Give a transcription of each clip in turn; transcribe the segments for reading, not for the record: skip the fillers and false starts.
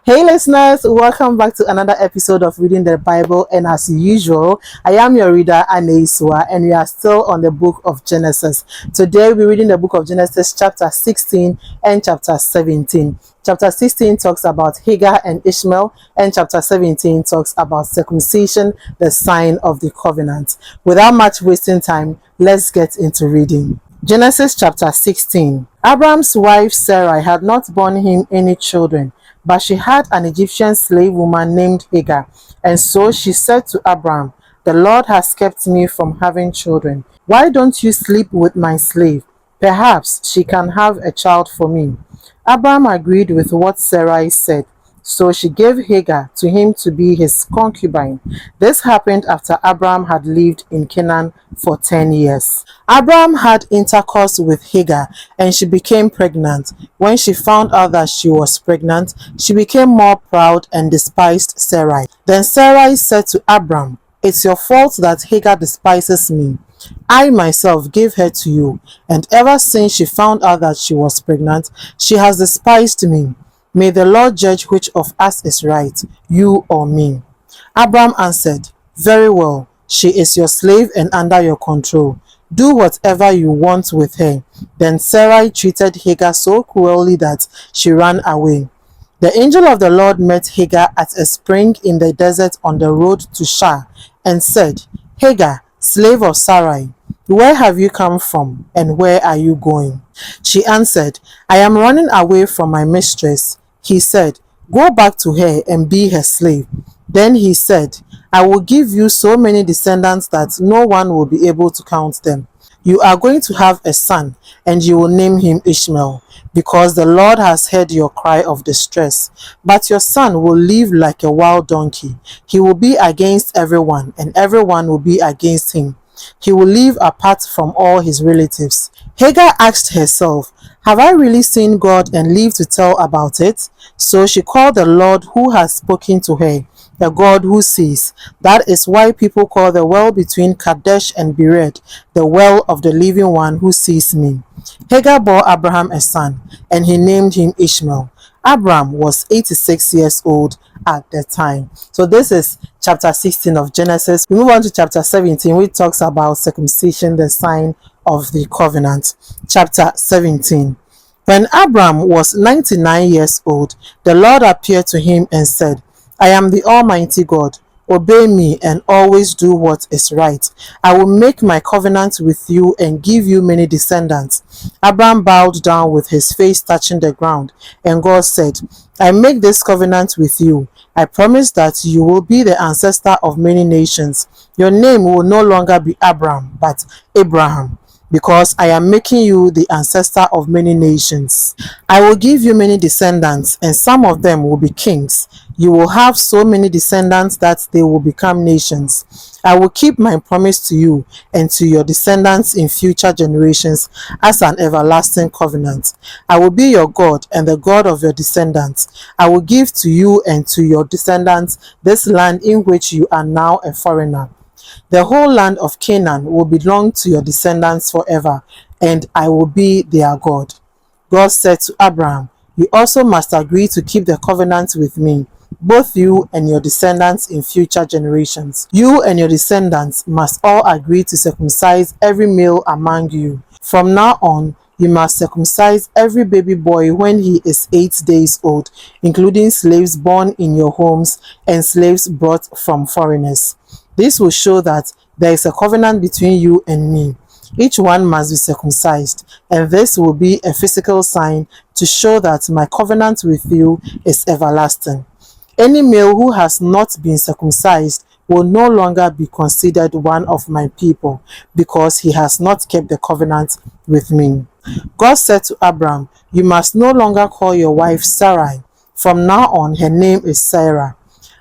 Hey listeners, welcome back to another episode of Reading the Bible, and as usual, I am your reader Anaiswa, and we are still on the book of Genesis. Today we're reading the book of Genesis chapter 16 and chapter 17. Chapter 16 talks about Hagar and Ishmael, and chapter 17 talks about circumcision, the sign of the covenant. Without much wasting time, let's get into reading. Genesis chapter 16. Abraham's wife Sarai had not borne him any children, but she had an Egyptian slave woman named Hagar. And so she said to Abraham, "The Lord has kept me from having children. Why don't you sleep with my slave? Perhaps she can have a child for me." Abraham agreed with what Sarai said. So she gave Hagar to him to be his concubine. This happened after Abraham had lived in Canaan for 10 years. Abraham had intercourse with Hagar and she became pregnant. When she found out that she was pregnant, she became more proud and despised Sarai. Then Sarai said to Abraham, "It's your fault that Hagar despises me. I myself gave her to you, and ever since she found out that she was pregnant, she has despised me. May the Lord judge which of us is right, you or me." Abraham answered, "Very well, she is your slave and under your control. Do whatever you want with her." Then Sarai treated Hagar so cruelly that she ran away. The angel of the Lord met Hagar at a spring in the desert on the road to Shur and said, "Hagar, slave of Sarai, where have you come from and where are you going?" She answered, "I am running away from my mistress." He said, "Go back to her and be her slave." Then he said, "I will give you so many descendants that no one will be able to count them. You are going to have a son, and you will name him Ishmael, because the Lord has heard your cry of distress. But your son will live like a wild donkey. He will be against everyone, and everyone will be against him. He will live apart from all his relatives." Hagar asked herself, "Have I really seen God and lived to tell about it?" So she called the Lord who has spoken to her, the God who sees. That is why people call the well between Kadesh and Bered the well of the living one who sees me. Hagar bore Abraham a son, and he named him Ishmael. Abraham was 86 years old at the time. So this is chapter 16 of Genesis. We move on to chapter 17, which talks about circumcision, the sign of the covenant. Chapter 17. When Abraham was 99 years old, the Lord appeared to him and said, "I am the Almighty God. Obey me and always do what is right. I will make my covenant with you and give you many descendants." Abraham bowed down with his face touching the ground, and God said, "I make this covenant with you. I promise that you will be the ancestor of many nations. Your name will no longer be Abram, but Abraham, because I am making you the ancestor of many nations. I will give you many descendants, and some of them will be kings. You will have so many descendants that they will become nations. I will keep my promise to you and to your descendants in future generations as an everlasting covenant. I will be your God and the God of your descendants. I will give to you and to your descendants this land in which you are now a foreigner. The whole land of Canaan will belong to your descendants forever, and I will be their God." God said to Abraham, "You also must agree to keep the covenant with me, both you and your descendants in future generations. You and your descendants must all agree to circumcise every male among you. From now on, you must circumcise every baby boy when he is 8 days old, including slaves born in your homes and slaves brought from foreigners. This will show that there is a covenant between you and me. Each one must be circumcised, and this will be a physical sign to show that my covenant with you is everlasting. Any male who has not been circumcised will no longer be considered one of my people, because he has not kept the covenant with me." God said to Abraham, "You must no longer call your wife Sarai. From now on, her name is Sarah.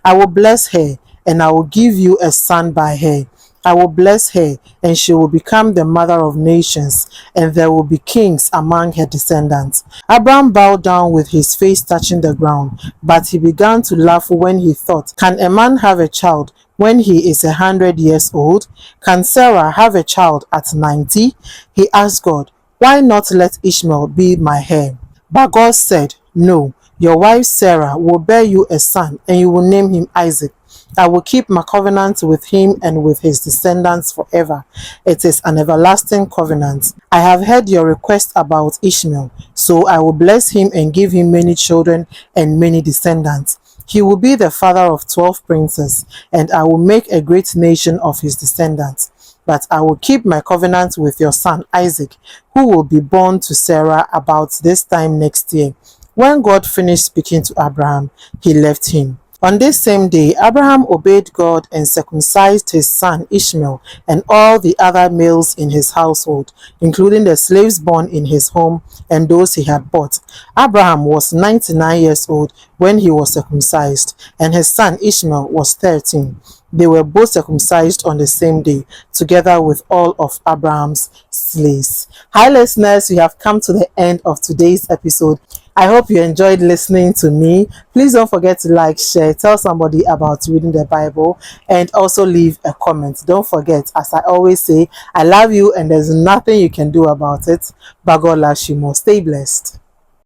I will bless her, and I will give you a son by her. I will bless her, and she will become the mother of nations, and there will be kings among her descendants." Abraham bowed down with his face touching the ground, but he began to laugh when he thought, "Can a man have a child when he is 100 years old? Can Sarah have a child at 90? He asked God, "Why not let Ishmael be my heir?" But God said, "No, Your wife Sarah will bear you a son, and you will name him Isaac. I will keep my covenant with him and with his descendants forever. It is an everlasting covenant. I have heard your request about Ishmael, so I will bless him and give him many children and many descendants. He will be the father of 12 princes, and I will make a great nation of his descendants. But I will keep my covenant with your son Isaac, who will be born to Sarah about this time next year. When God finished speaking to Abraham, he left him. On this same day, Abraham obeyed God and circumcised his son Ishmael and all the other males in his household, including the slaves born in his home and those he had bought. Abraham was 99 years old when he was circumcised, and his son Ishmael was 13. They were both circumcised on the same day, together with all of Abraham's slaves. Hi, listeners, we have come to the end of today's episode. I hope you enjoyed listening to me. Please don't forget to like, share, tell somebody about reading the Bible, and also leave a comment. Don't forget, as I always say, I love you and there's nothing you can do about it, but God loves you more. Stay blessed.